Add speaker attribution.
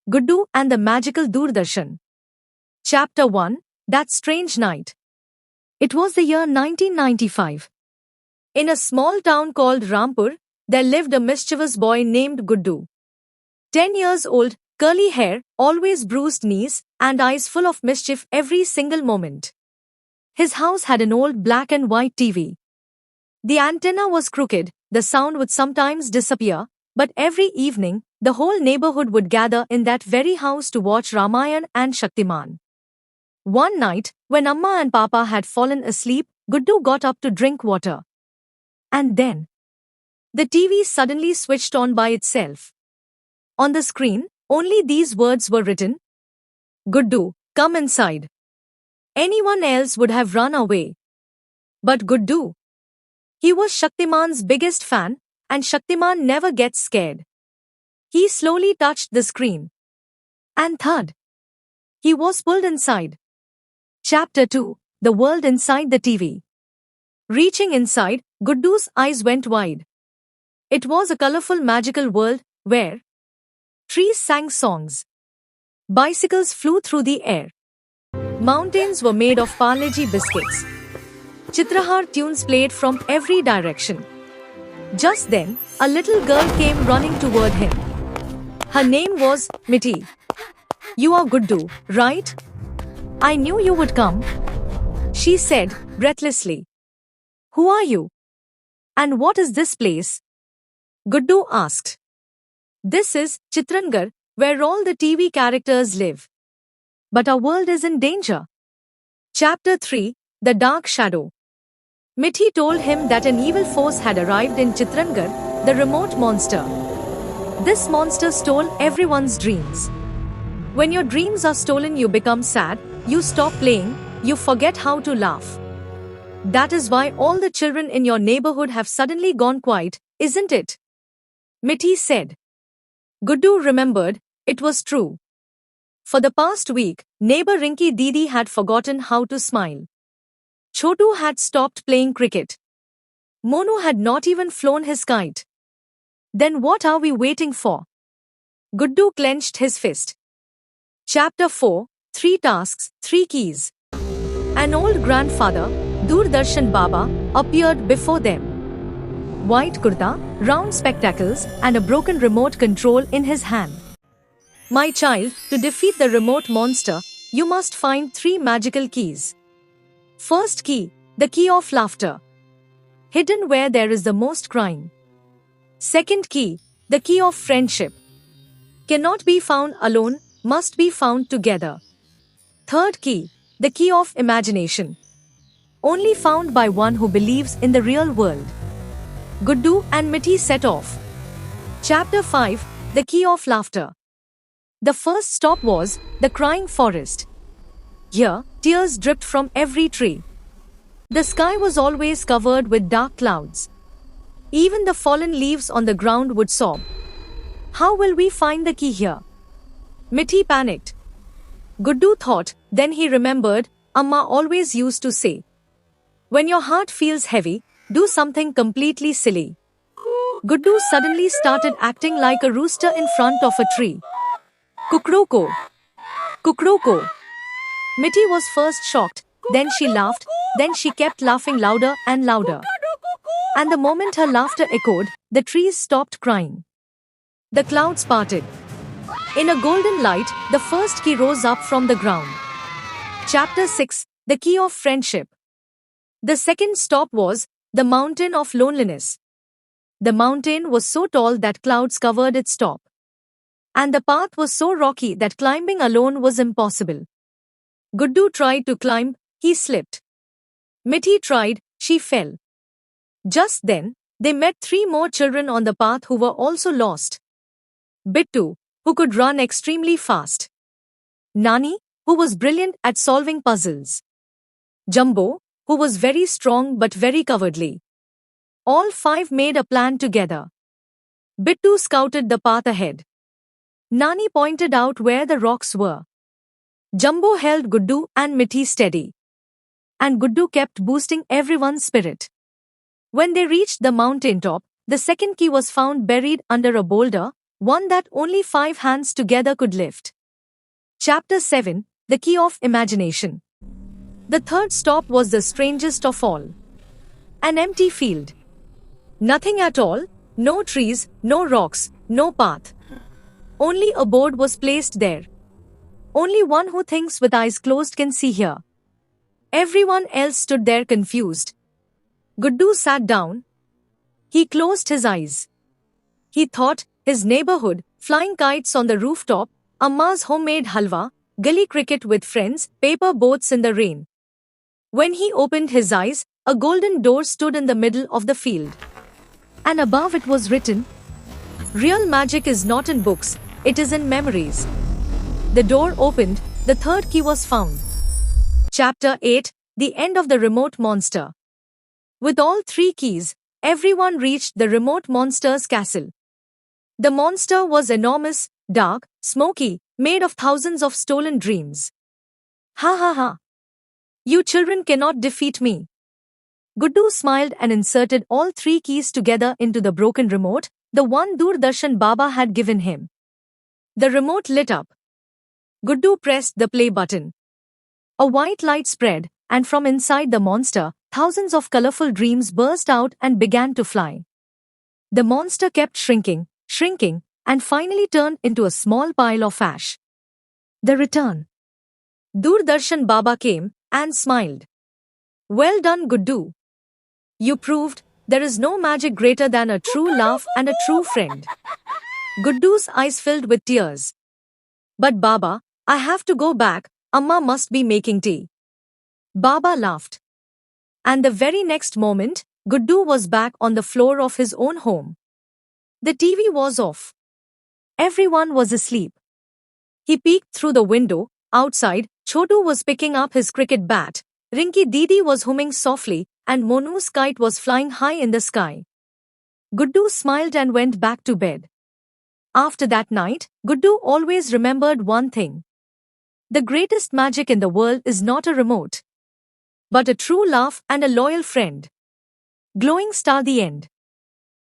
Speaker 1: Guddu and the Magical Doordarshan. Chapter 1. That Strange Night. It was the year 1995. In a small town called Rampur, there lived a mischievous boy named Guddu. 10 years old, curly hair, always bruised knees, and eyes full of mischief every single moment. His house had an old black and white TV. The antenna was crooked, the sound would sometimes disappear, but every evening, the whole neighborhood would gather in that very house to watch Ramayan and Shaktiman. One night, when Amma and Papa had fallen asleep, Guddu got up to drink water. And then, the TV suddenly switched on by itself. On the screen, only these words were written: Guddu, come inside. Anyone else would have run away. But Guddu, he was Shaktiman's biggest fan, and Shaktiman never gets scared. He slowly touched the screen. And thud! He was pulled inside. Chapter 2. The World Inside the TV. Reaching inside, Guddu's eyes went wide. It was a colorful magical world, where trees sang songs. Bicycles flew through the air. Mountains were made of Parle-G biscuits. Chitrahar tunes played from every direction. Just then, a little girl came running toward him. Her name was Miti. You are Guddu, right? I knew you would come, she said, breathlessly. Who are you? And what is this place? Guddu asked. This is Chitrangarh, where all the TV characters live. But our world is in danger. Chapter 3. The Dark Shadow. Miti told him that an evil force had arrived in Chitrangarh, the remote monster. This monster stole everyone's dreams. When your dreams are stolen, you become sad, you stop playing, you forget how to laugh. That is why all the children in your neighborhood have suddenly gone quiet, isn't it? Miti said. Guddu remembered, it was true. For the past week, neighbor Rinki Didi had forgotten how to smile. Chotu had stopped playing cricket. Monu had not even flown his kite. Then what are we waiting for? Guddu clenched his fist. Chapter 4. 3 Tasks, 3 Keys. An old grandfather, Doordarshan Baba, appeared before them. White kurta, round spectacles, and a broken remote control in his hand. My child, to defeat the remote monster, you must find 3 magical keys. First key, the key of laughter. Hidden where there is the most crying. Second key, the key of friendship. Cannot be found alone, must be found together. Third key, the key of imagination. Only found by one who believes in the real world. Guddu and Miti set off. Chapter 5. The Key of Laughter. The first stop was the crying forest. Here, tears dripped from every tree. The sky was always covered with dark clouds. Even the fallen leaves on the ground would sob. How will we find the key here? Miti panicked. Guddu thought, then he remembered, Amma always used to say, when your heart feels heavy, do something completely silly. Guddu suddenly started acting like a rooster in front of a tree. Kukroko! Kukroko! Miti was first shocked, then she laughed, then she kept laughing louder and louder. And the moment her laughter echoed, the trees stopped crying. The clouds parted. In a golden light, the first key rose up from the ground. Chapter 6. The Key of Friendship. The second stop was the Mountain of Loneliness. The mountain was so tall that clouds covered its top. And the path was so rocky that climbing alone was impossible. Guddu tried to climb, he slipped. Miti tried, she fell. Just then, they met 3 more children on the path who were also lost. Bittu, who could run extremely fast. Nani, who was brilliant at solving puzzles. Jumbo, who was very strong but very cowardly. All 5 made a plan together. Bittu scouted the path ahead. Nani pointed out where the rocks were. Jumbo held Guddu and Miti steady. And Guddu kept boosting everyone's spirit. When they reached the mountain top, the second key was found buried under a boulder, one that only 5 hands together could lift. Chapter 7, The Key of Imagination. The third stop was the strangest of all. An empty field. Nothing at all, no trees, no rocks, no path. Only a board was placed there. Only one who thinks with eyes closed can see here. Everyone else stood there confused. Guddu sat down. He closed his eyes. He thought, his neighborhood, flying kites on the rooftop, Amma's homemade halwa, gully cricket with friends, paper boats in the rain. When he opened his eyes, a golden door stood in the middle of the field. And above it was written, "Real magic is not in books, it is in memories." The door opened, the third key was found. Chapter 8, The End of the Remote Monster. With all 3 keys, everyone reached the remote monster's castle. The monster was enormous, dark, smoky, made of thousands of stolen dreams. Ha ha ha! You children cannot defeat me. Guddu smiled and inserted all 3 keys together into the broken remote, the one Doordarshan Baba had given him. The remote lit up. Guddu pressed the play button. A white light spread, and from inside the monster, thousands of colorful dreams burst out and began to fly. The monster kept shrinking, and finally turned into a small pile of ash. The return. Doordarshan Baba came and smiled. Well done, Guddu. You proved there is no magic greater than a true laugh and a true friend. Guddu's eyes filled with tears. But Baba, I have to go back, Amma must be making tea. Baba laughed. And the very next moment, Guddu was back on the floor of his own home. The TV was off. Everyone was asleep. He peeked through the window. Outside, Chotu was picking up his cricket bat, Rinki Didi was humming softly, and Monu's kite was flying high in the sky. Guddu smiled and went back to bed. After that night, Guddu always remembered one thing. The greatest magic in the world is not a remote, but a true laugh and a loyal friend. Glowing star, the end.